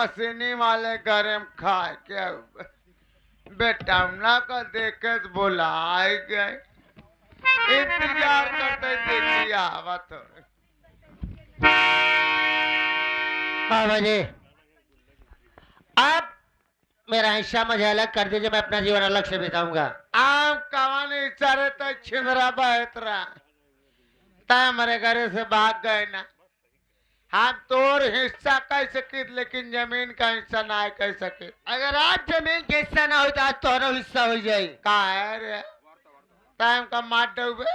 मशीनी वाले घर में खाए क्या बेटावना का देखे बुलाए गए इंतजार करते देखिए आवत बाबा जी आप मेरा हिस्सा मुझे अलग कर दीजिए, मैं अपना जीवन अलग से बिताऊंगा। आम कवानी इशारे तक छिंदरा बहतरा तय हमारे घर से भाग गए ना। हम तोर हिस्सा कह सके लेकिन जमीन का हिस्सा ना कह सके। अगर आज जमीन के हिस्सा ना हो तो आज तोहरा हिस्सा हो जाए। का है रे टाइम का मार डूबे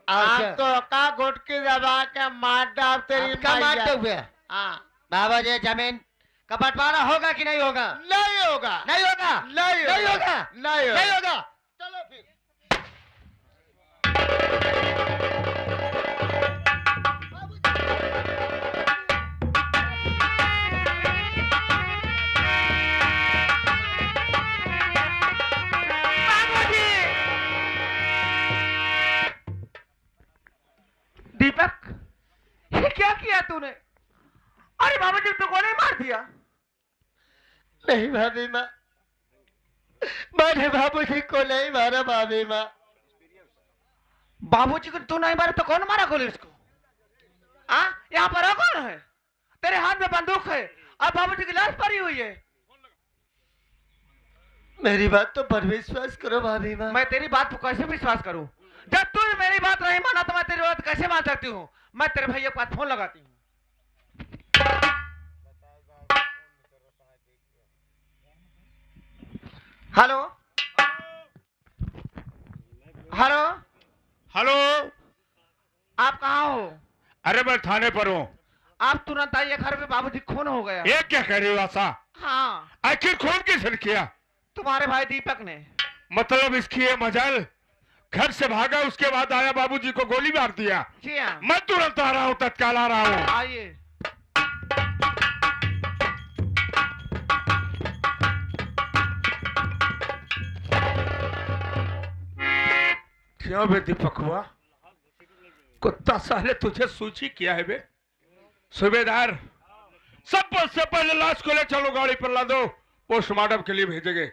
हम तो का घुटकी दबा के मार डाल तेरी का मार डूबे। हाँ बाबा जी जमीन का बंटवारा होगा कि नहीं होगा? नहीं होगा नहीं होगा नहीं होगा नहीं होगा। चलो फिर दीपक ये क्या किया तूने? अरे बाबा जी तो गोली मार दिया। नहीं भाभी माँ, मैंने बाबूजी को नहीं मारा। भाभी माँ बाबूजी को तू नहीं मारा तो कौन मारा गोली उसको? हाँ यहाँ पर है कौन है? तेरे हाथ में बंदूक है और बाबूजी की लाश पड़ी हुई है। मेरी बात तो पर विश्वास करो भाभी माँ। मैं तेरी बात पर कैसे विश्वास करूं? जब तू मेरी बात नहीं माना तो मैं तेरी बात कैसे मान सकती हूँ? मैं तेरे भैया के पास फोन लगाती हूँ। हेलो हेलो हेलो आप कहाँ हो? अरे मैं थाने पर हूँ। आप तुरंत आइए, घर पे बाबूजी खून हो गया। ये क्या कह रही हो आशा? हाँ आखिर खून किसने किया? तुम्हारे भाई दीपक ने। मतलब इसकी ये मजाल घर से भागा उसके बाद आया बाबूजी को गोली मार दिया। जी हाँ मैं तुरंत आ रहा हूँ, तत्काल आ रहा हूँ। आइए। क्यों बे दीपक हुआ? कुत्ता साले तुझे सूची किया है बे? सूबेदार सबसे पहले लाश को ले चलो, गाड़ी पर ला दो, पोस्टमार्टम के लिए भेजेंगे।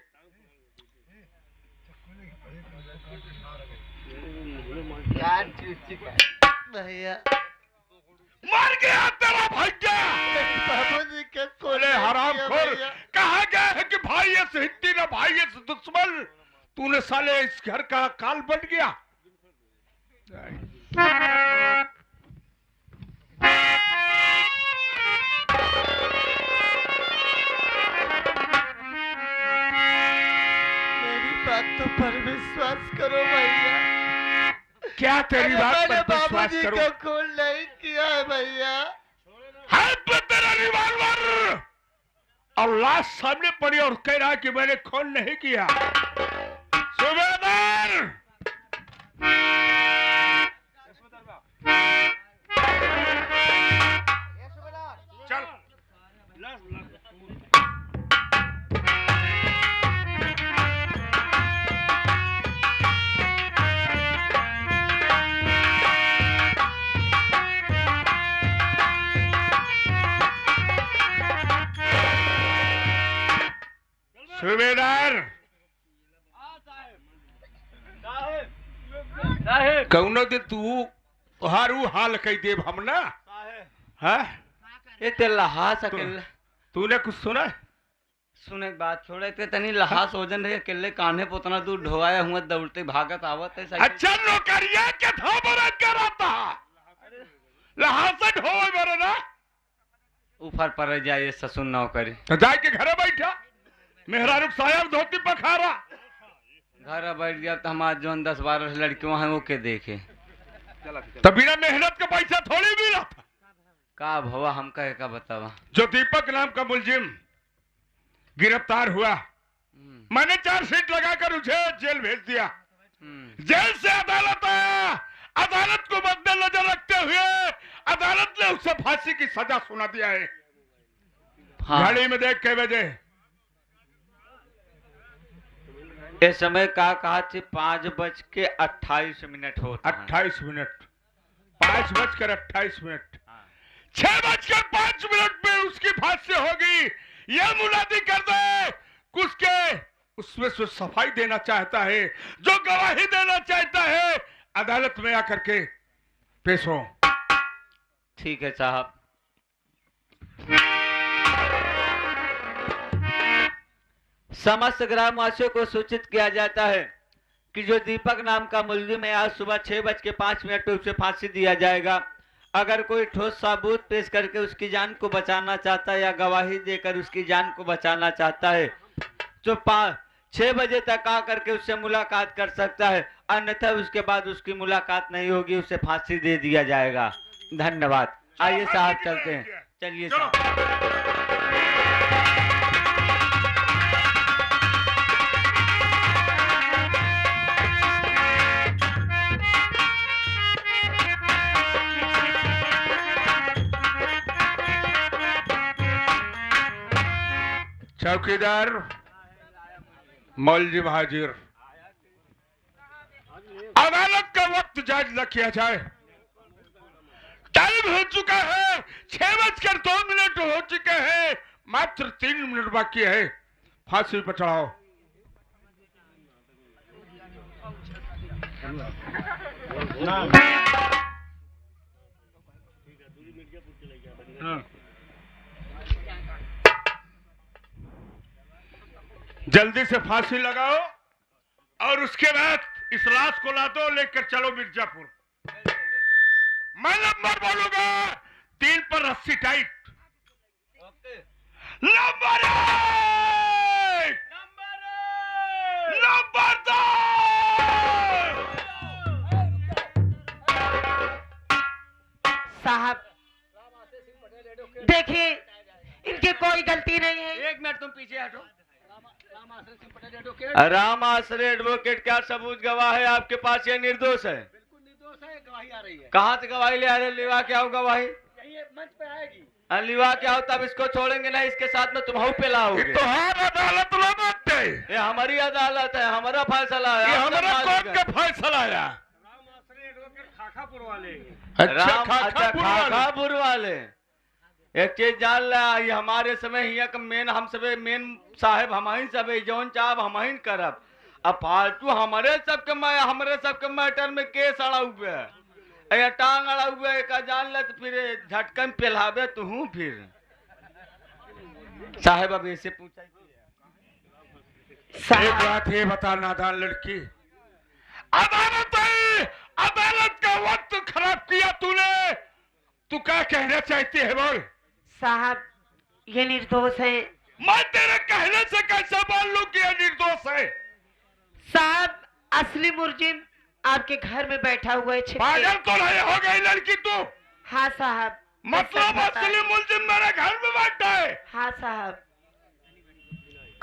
भैया मर गया तेरा भैया। बाबूजी के अरे हरामखोर, कहा गया है कि भाई से हिंदी ना भाई से दुश्मन। तूने साले इस घर का काल बन गया। मेरी बात तो पर विश्वास करो भैया। क्या तेरी बात पर विश्वास बाबूजी करूं? को खून नहीं किया है भैया। हाथ पे तेरा रिवॉल्वर और लाश सामने पड़ी और कह रहा कि मैंने खून नहीं किया। सूबेदार चल सूबेदार कौनो दिन तू हारू हाल कह देव हम ना। हाँ? ये ते लहास अकेले तूने कुछ सुना? सुने बात छोड़े ते तनी लहास ओजन रहे अकेले कान्हे पे उतना दूर ढोवाया हुआ दौड़ते भागत आवत है सही। अच्छा नौकरिया के धाबरा कराता लहास ढोए मरे ना। ऊपर पर जाइए ससुर नौकरी तो जाके घरे बैठा मेहरारू साहब धोती पखारा। घर बैठ गया तो हमारे जोन 10-12 लड़कियों हैं वो के देखे। तो बिना मेहनत का पैसा थोड़ी मिला था। का भवा हम कहे का बतावा। जो दीपक नाम का मुलजिम गिरफ्तार हुआ, मैंने चार्जशीट लगाकर उसे जेल भेज दिया। जेल से अदालत आया, अदालत को मद्देनजर रखते हुए अदालत ने उसे फांसी की सजा सुना दिया है। हाँ। घड़ी में देख के बजे इस समय का कहा 5:28 होता है। 28 मिनट 5:28 6:05 में उसकी फांसी होगी। ये मुनादी कर दे कि उसके उसमें से सफाई देना चाहता है, जो गवाही देना चाहता है, अदालत में आकर के पेश हो। ठीक है साहब। समस्त ग्रामवासियों को सूचित किया जाता है कि जो दीपक नाम का मुलजिम है, आज सुबह 6:05 पे उसे फांसी दिया जाएगा। अगर कोई ठोस सबूत पेश करके उसकी जान को बचाना चाहता है या गवाही देकर उसकी जान को बचाना चाहता है तो 6 बजे तक आकर के उससे मुलाकात कर सकता है, अन्यथा उसके बाद उसकी मुलाकात नहीं होगी, उसे फांसी दे दिया जाएगा। धन्यवाद। आइए साहब चलते हैं। चलिए साहब। चौकीदार मुलजिम हाजिर। अदालत का वक्त जारी न किया जाए। टाइम हो चुका है, 6:02 हो चुके हैं, मात्र 3 मिनट बाकी है। फांसी पर चढ़ाओ। जल्दी से फांसी लगाओ और उसके बाद इस लाश को ला दो, लेकर चलो मिर्जापुर। मैं नंबर बोलूंगा, 3 पर रस्सी टाइट। Number 1, number 2। साहब देखिए, इनकी कोई गलती नहीं है। एक मिनट तुम पीछे हटो। राम आश्रय एडवोकेट, क्या सबूत गवाह है आपके पास? ये निर्दोष है? बिल्कुल निर्दोष है। गवाही आ रही है। कहाँ से गवाही ले आ रहे? लिवा क्या हो गवाही? यही मंच पे आएगी। लिवा क्या हो? तब इसको छोड़ेंगे नहीं, इसके साथ में तुम हूँ पे लाओगे। तो हर अदालत ना मानते। ये हमारी अदालत है, हमारा फैसला है। ये आपका हमारा मालिक कोर्ट है। का फैसला आया। खाखापुर वाले। राम खाखापुर वाले। खाखापुर वाले। एक चीज जान ला, ये हमारे समय हिया का मेन, हम सब मेन साहेब हम ही सब जौन चाहब हम ही करब। अब फालतू हमारे सबके मैटर में केस अड़ा हुआ है, या टांग अड़ा हुआ है, का जान ला तो फिर झटकन पिलावे तू हूँ। फिर साहेब अब ऐसे पूछा एक बात ये बता, नादान लड़की, अदालत का वक्त खराब किया तूने। तू क्या कहना चाहती है बोल? साहब ये निर्दोष है। मैं तेरे कहने से कैसे मान लूं कि ये निर्दोष है? साहब असली मुलजिम आपके घर में बैठा हुआ है, छिप के। पागल तो नहीं हो गई लड़की तू? हाँ साहब। मतलब असली मुलजिम मेरे घर में बैठा है? हाँ साहब।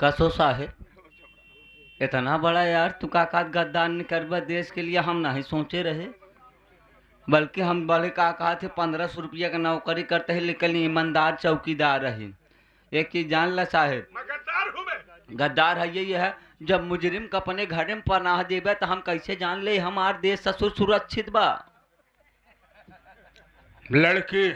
कसो साहेब, इतना बड़ा यार तू काका गद्दार करबा देश के लिए, हम नहीं सोचे रहे। बल्कि हम बड़े काका थे, 1500 रुपया का नौकरी करते हैं, लेकिन ईमानदार चौकीदार रहे। एक चीज जान ला साहेब, मैं गद्दार हूं मैं। गद्दार है यही है, जब मुजरिम का अपने घर में पनाह देबे तो हम कैसे जान ले हमार देश ससुर सुरक्षित बा? लड़की,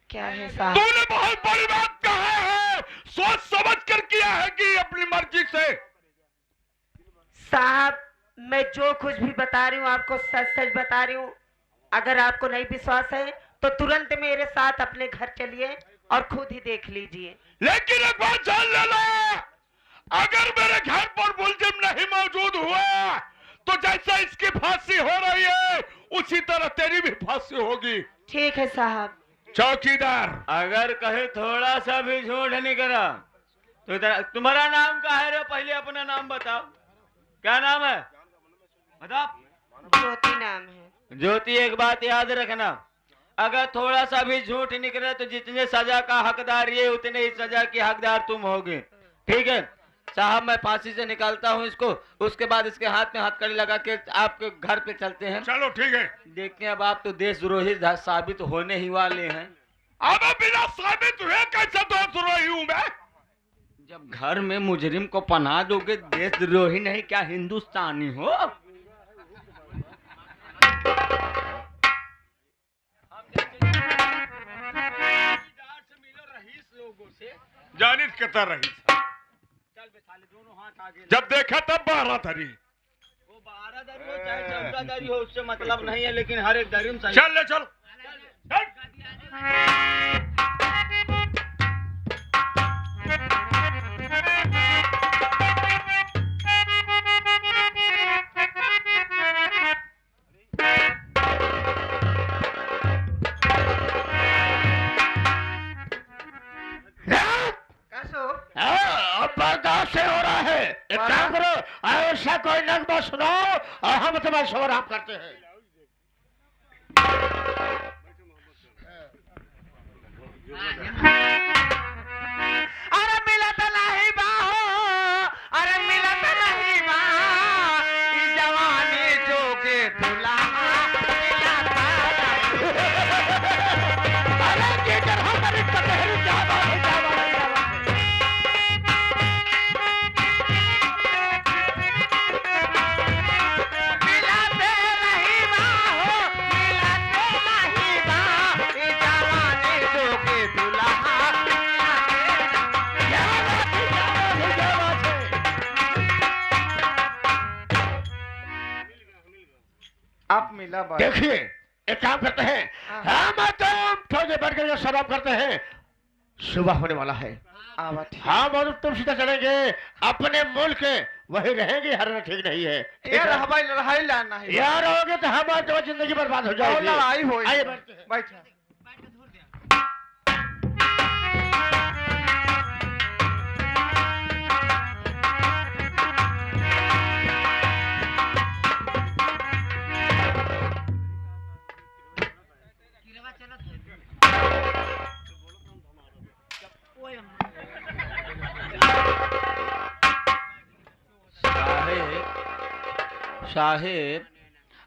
क्या है साहब? तूने बहुत बड़ी बात कहा है, सोच समझ कर किया है कि अपनी मर्जी से? साहब मैं जो कुछ भी बता रही हूँ आपको सच सच बता रही हूँ। अगर आपको नहीं विश्वास है तो तुरंत मेरे साथ अपने घर चलिए और खुद ही देख लीजिए। लेकिन एक बात जान लेना, अगर मेरे घर पर मुलजिम नहीं मौजूद हुआ तो जैसा इसकी फांसी हो रही है उसी तरह तेरी भी फांसी होगी। ठीक है साहब। चौकीदार, अगर कहे थोड़ा सा भी झूठ नहीं करा तो तुम्हारा नाम क्या है रे? पहले अपना नाम बताओ, क्या नाम है बताओ। ज्योति नाम है। ज्योति, एक बात याद रखना, अगर थोड़ा सा भी झूठ निकले तो जितने सजा का हकदार ये, उतने ही सजा की हकदार तुम होगे। ठीक है साहब, मैं फांसी से निकालता हूँ इसको, उसके बाद इसके हाथ में हथकड़ी लगा के आपके घर पे चलते हैं। चलो ठीक है। देखते हैं अब आप तो देशद्रोही साबित होने ही वाले हैं। अब बिना साबित हुए कैसे देशद्रोही हूँ मैं? जब घर में मुजरिम को पनाह दोगे, देशद्रोही नहीं क्या हिंदुस्तानी हो? जानित कहता रही जब देखा तब 12 धरी वो 12 दरी हो चाहे 14 दरी हो उससे मतलब नहीं है, लेकिन हर एक दरी में चाहिए। चल ले चल, चल। कैसो अब बर्दाश्त से हो रहा है। एक काम करो, ऐसा कोई नगमा सुनाओ और हम तुम्हारा शोर हम करते हैं। अरे मिलत नहीं बाहो, अरे मिलत नहीं बा, ई जवानी जोगे दुल्हा मिलत नहीं। अरे ये कर हमारी कटहरी क्या बात है, क्या बात है, क्या बात है। मिलत नहीं बाहो, मिलत नहीं बा, ई जवानी जोगे दुल्हा मिलत नहीं। क्या बात है, क्या बात है, क्या बात है। आप मिला बात। देखिए एक काम करते हैं, हम तुम थोड़ी देर बैठ कर शराब करते हैं। सुबह होने वाला है, हम और तुम सीधा चलेंगे अपने मुल्क, वही रहेंगे। हरना ठीक नहीं है। यार हवाई लड़ाई लाना है यार रहोगे तो हमारी तो जिंदगी बर्बाद हो और जाएगी। लड़ाई हो आइए बैठते हैं। बैठा। साहेब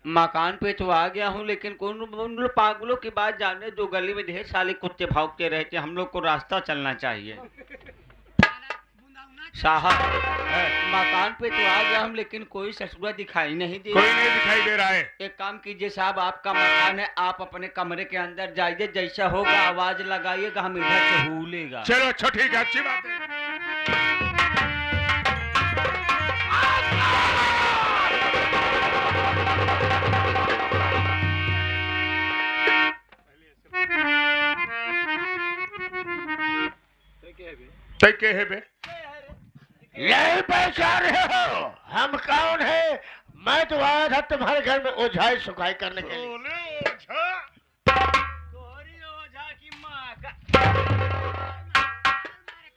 मकान पे तो आ गया हूँ, लेकिन कौन उन लोग पागलों की बात जाने जो गली में ढेर सारे कुत्ते भौंकते रहते, हम लोग को रास्ता चलना चाहिए। साहब मकान पे तो आ गया हूँ, लेकिन कोई ससुरा दिखाई नहीं दे कोई नहीं दिखाई दे रहा है। एक काम कीजिए साहब, आपका मकान है, आप अपने कमरे के अंदर जाइए, जैसा होगा आवाज लगाइएगा, हम इधर से हूलेगा। चलो अच्छा ठीक है, अच्छी बात है। तय के है बे? यही पहचान रहे हो हम कौन है? मैं तो आया था तुम्हारे घर में ओझाई सुखाई करने के लिए। बोले ओझा।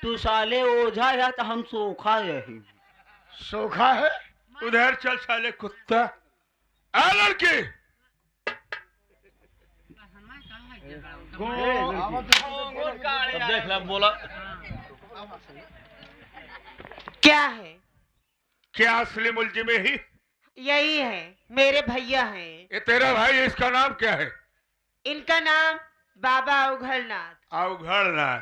तू साले ओझा है तो हम सोखा यही। सूखा है? उधर चल साले कुत्ता। आ लड़की देख ला बोला क्या है? क्या असली मुलजिम ही? यही है, मेरे भैया हैं। ये तेरा भाई, इसका नाम क्या है? इनका नाम बाबा उघड़नाथ। अवघड़नाथ।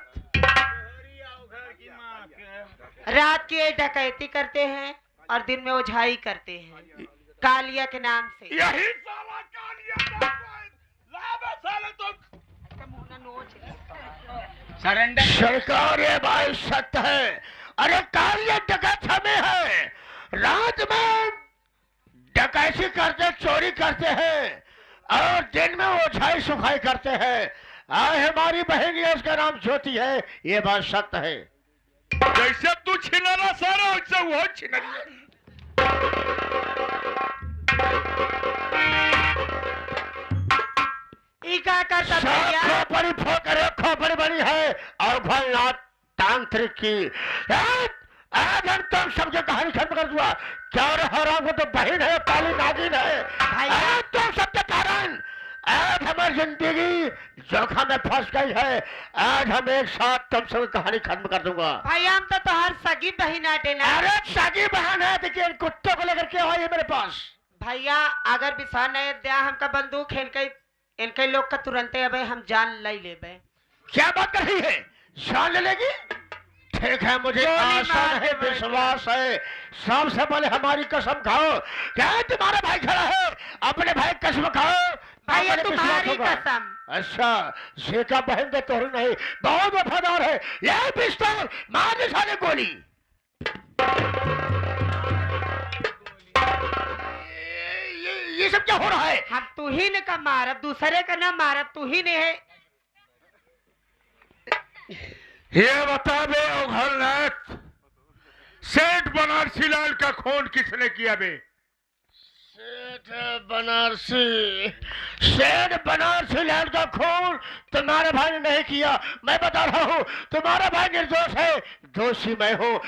रात की ये डकैती करते हैं और दिन में ओझाई करते हैं, कालिया के नाम से। यही साला कालिया का लाभ है साले तुम। सरेंडर सरकार ये भाई सत्य है। अरे कालिया डकैत हमें है, रात में डकैती करते, चोरी करते हैं और दिन में ओझाई सुखाई करते हैं। आए हमारी बहन है, उसका नाम ज्योति है, ये बात सत्य है। जैसे तू छिनारा सारा वैसे वो छिनरिया। ई का करता भैया? खोपड़ी फोकरे खोपड़ी बड़ी है और भोलनाथ तांत्रिक की। आज हम तुम सबके कहानी खत्म कर दूंगा। क्या हो रहा वो तो बहन है, काली नागिन है। आज तुम सबके कारण आज हमारी जिंदगी जोखिम में फंस गई है। आज हम एक साथ तुम सबकी कहानी खत्म कर दूंगा। भैया हम तो हर सगी बहन आटे ना। अरे सगी बहन है, देखिए इन कुत्तों को लेकर के आई है मेरे पास। भैया अगर विश्वास नहीं दिया, हमका बंदूक है, इनके लोग का तुरंत अब हम जान ले लेबे। क्या बात कर रही है? जान ले लेगी? ठीक है, मुझे आशा है, विश्वास है। सबसे पहले हमारी कसम खाओ। क्या तुम्हारा भाई खड़ा है? अपने भाई कसम खाओ। भैया अपने तुम्हारी विश्वास होगा। कसम। अच्छा जेका बहन दे तोहरी नहीं बहुत वफादार है। ये पिस्तौल मार दे साले गोली। ये सब क्या हो रहा है? हम तू ही ने का मार, अब दूसरे का ना मार, अब तू ही ने है। ये बता बे ओघरनाथ, सेठ बनारसी लाल का खून किसने किया बे? सेठ बनारसी लाल का खून तुम्हारे भाई ने नहीं किया। मैं बता रहा हूँ तुम्हारा भाई निर्दोष है, दोषी मैं हूँ।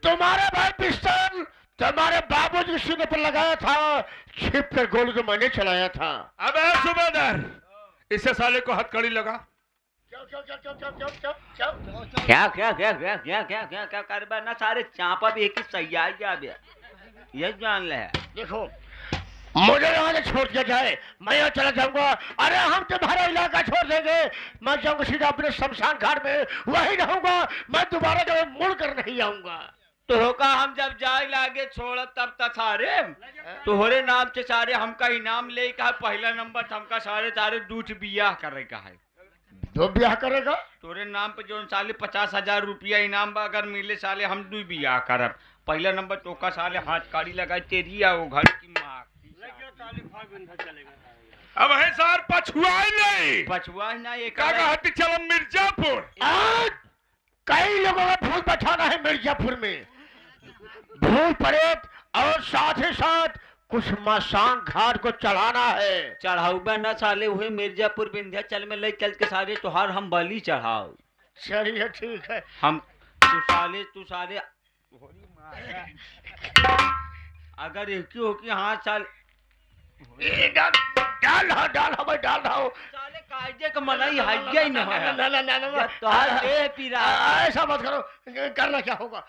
तुम्हारा भाई पिस्तौल तुम्हारे बाबूजी के सीने पर लगाया था, छिप कर गोली तो मैंने चलाया था। अबे सूबेदार, इसे साले को हथकड़ी लगा। क्या करबा ना सारे चापा भी एक ही सैया गया ये जान ले। देखो मुझे यहाँ से छोड़ दिया जाए, मैं यहाँ चला जाऊंगा। अरे हम तुम्हारा इलाका छोड़ देंगे, मैं जाऊंगा सीधा अपने शमशान घाट में, वही रहूंगा। मैं दोबारा जो मुड़ कर नहीं आऊंगा। तो का हम जब जाए लागे छोड़ तब तक सारे तोहरे नाम से सारे हमका इनाम ले का पहला नंबर हमका सारे सारे दूठ बियाह करे का है। दो ब्याह करेगा? तोरे नाम पे जो साले 50,000 रुपया इनाम बा, अगर मिले साले हम दू बियाह करब। पहला नंबर तो का साले हाथ काड़ी लगा तेरी आ वो घर की माँ। अब है सार पछुआ नहीं, पछुआ ना ये हटी चलो मिर्जापुर। कई लोगों का भूत बचाना है मिर्जापुर में, भूत प्रेत और साथ ही साथ कुछ मसान घाट को चढ़ाना है। चढ़ाऊबा ना साले हुए मिर्जापुर विंध्याचल में ले चल के सारे त्योहार हम बलि चढ़ाओ। चलिए ठीक है। हम तू साले अगर एक ही हो कि हाँ साल डाल हमें डाल रहा हूँ। साले कायदे का मनाई है ही ना त्योहार ए पीरा ऐसा मत करो। करना क्या होगा?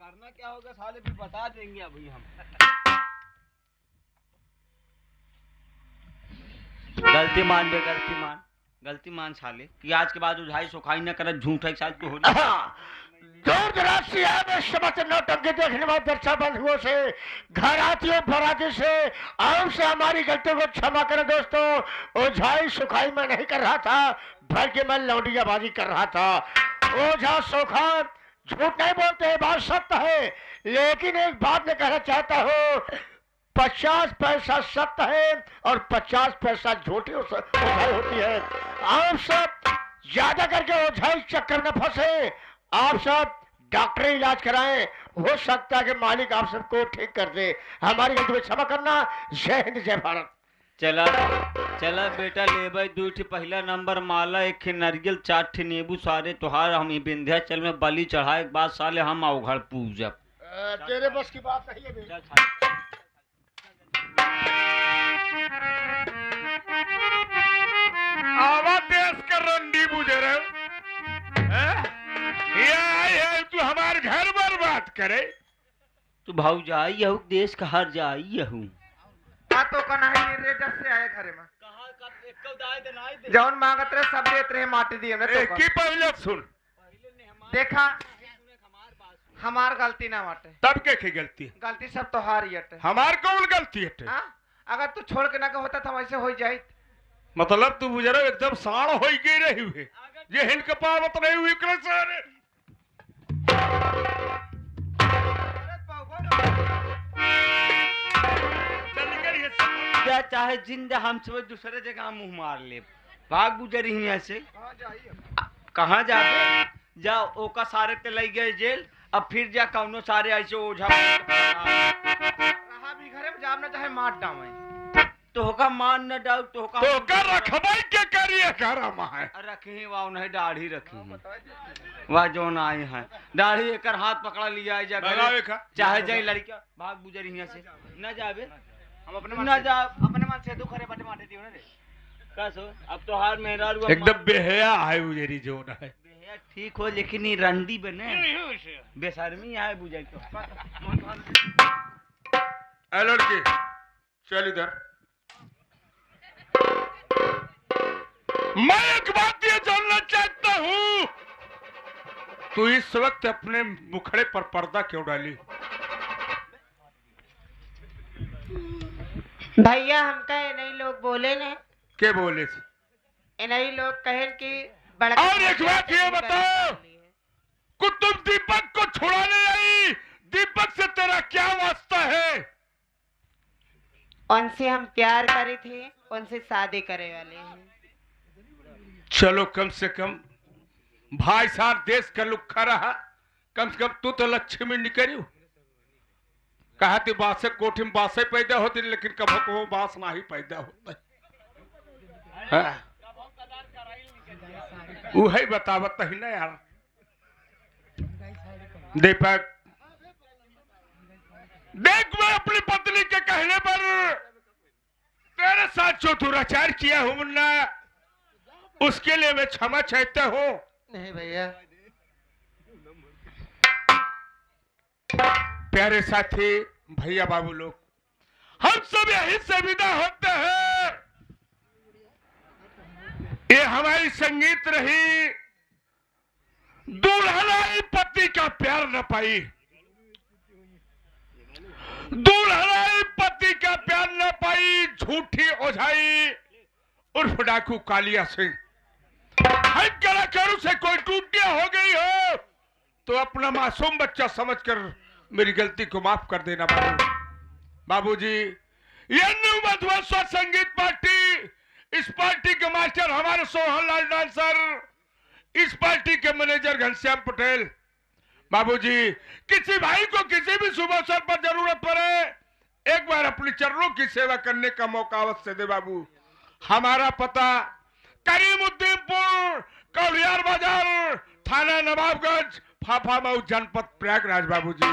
करना क्या होगा साले भी बता देंगे अभी हम। गलती मान साले कि आज के बाद उधाई सुखाई न कर झूठ है साल तो हो दूर दराज से आए मैं समझ नौटंकी देखने वाले दर्शा बंधुओं से, घर आतियों फराती से आम से हमारी गलतियों को क्षमा करें दोस्तों। ओझाई सुखाई मैं नहीं कर रहा था, बल्कि मैं लौंडियाबाजी कर रहा था। ओझा सोखा झूठ नहीं बोलते, बात सत्य है। लेकिन एक बात मैं कहना चाहता हूँ, 50 पैसा सत्य है और 50 पैसा झूठी ओझाई होती है। आप सब ज्यादा करके ओझाई चक्कर में फंसे, आप सब डॉक्टरी इलाज कराएं, हो सकता है कि मालिक आप सबको ठीक कर दे। हमारी गलती में क्षमा करना। जय हिंद जय भारत। चला बेटा ले भाई दूठी पहला नंबर माला, एक खे नारियल, 4 ठे नींबू, सारे त्योहार हम विंध्याचल में बलि चढ़ाए के बाद साले हम अवघड़ पूजब। तेरे बस की बात नहीं है। आवा देश का रंडी बुझे रहे ये आए है तू हमारे घर बर्बाद करे। तू भाऊ जाई यहू देश का हर जाई यहू तो कना है रेजर से आए घरे में जौन मांगत रहे सब देत रहे, माटी दिए ने तो की पहले सुन देखा हमार गलती ना बाटे। तब के गलती है? गलती सब तो हार ही हटे। हमार कौन गलती है? अगर तू छोड़ के ना के होता था वैसे हो जाए। मतलब तू बुझ रहा एकदम साड़ हो गई रही हुए ये हिंद के पावत नहीं हुई सारे। क्या चाहे जिंदा हम सब दूसरे जगह मुंह मार ले, भाग गुजर ही ऐसे कहाँ जाके जा ओका सारे ते लग गए जेल। अब फिर जा कौनो सारे ऐसे ओझा रहा भी घरे में जाब ना चाहे मार डावे तो होका मान न डाउ तो कर रखबाई के करिए करमा है रखी वाह नहीं दाढ़ी रखी वाह जो न आए हैं दाढ़ी एक हाथ पकड़ा लिया जा चाहे जाए लड़का भाग गुजर यहाँ से न जावे हम अपने ना जा अपने मन से दुख रे बटे माटे दियो रे का सो अब तो हार मेहरा एकदम बेहया है उजेरी जो न है। बेहया ठीक हो लेकिन ये रंडी बने बेशर्मी है बुझाई तो। ए लड़की चल इधर। मैं एक बात ये जानना चाहता हूँ, तू इस वक्त अपने मुखड़े पर पर्दा क्यों डाली? भैया हमका ये नहीं लोग बोले ने, के बोले थे? ये नहीं लोग कहे कि बड़ा। और एक बात ये बताओ कि तुम दीपक को छुड़ाने आई, दीपक से तेरा क्या वास्ता है? उनसे हम प्यार करे थे, उनसे शादी करे वाले हैं। चलो कम से कम भाई साहब देश का लुखा रहा, कम से कम तू तो लक्ष्मी निकली। कहा थी बासे कोठी में बासे पैदा होती, लेकिन कभी को बास ना ही पैदा होता है। वही बतावत ही ना यार। दीपक देख, मैं अपनी पत्नी के कहने पर तेरे साथ जो दुराचार किया हूं मुन्ना, उसके लिए मैं क्षमा चाहता हूं। नहीं भैया। प्यारे साथी भैया बाबू लोग, हम सब यही से विदा होते हैं। ये हमारी संगीत रही, दुल्हनाई पति का प्यार न पाई, दुल्हनाई पति का प्यार न पाई, झूठी ओझाई उर्फ डाकू कालिया सिंह। हर कलाकारों से कोई टूटिया हो गई हो तो अपना मासूम बच्चा समझकर मेरी गलती को माफ कर देना बाबू। बाबूजी, ये न्यू मधुबन संगीत पार्टी, इस पार्टी के मास्टर हमारे सोहन लाल डांसर, इस पार्टी के मैनेजर घनश्याम पटेल। बाबूजी, किसी भाई को किसी भी शुभ अवसर पर जरूरत पड़े, एक बार अपने चरणों की सेवा करने का मौका अवश्य दे बाबू। हमारा पता करीमुद्दीनपुर, कौलियार बाजार, थाना नवाबगंज, फाफामऊ, जनपद प्रयागराज। बाबूजी,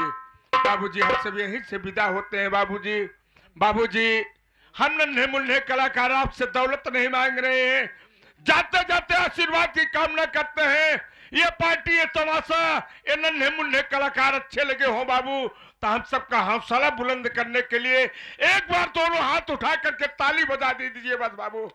बाबूजी हम सब यहीं से विदा होते हैं। बाबूजी, बाबूजी हम नन्हे मुन्ने कलाकार आपसे दौलत नहीं मांग रहे हैं, जाते जाते आशीर्वाद की कामना करते हैं। ये पार्टी, ये तमाशा, ये नन्हे मुन्ने कलाकार अच्छे लगे हो बाबू तो हम सबका हौसला बुलंद करने के लिए एक बार दोनों हाथ उठा करके ताली बजा दीजिए बस बाबू।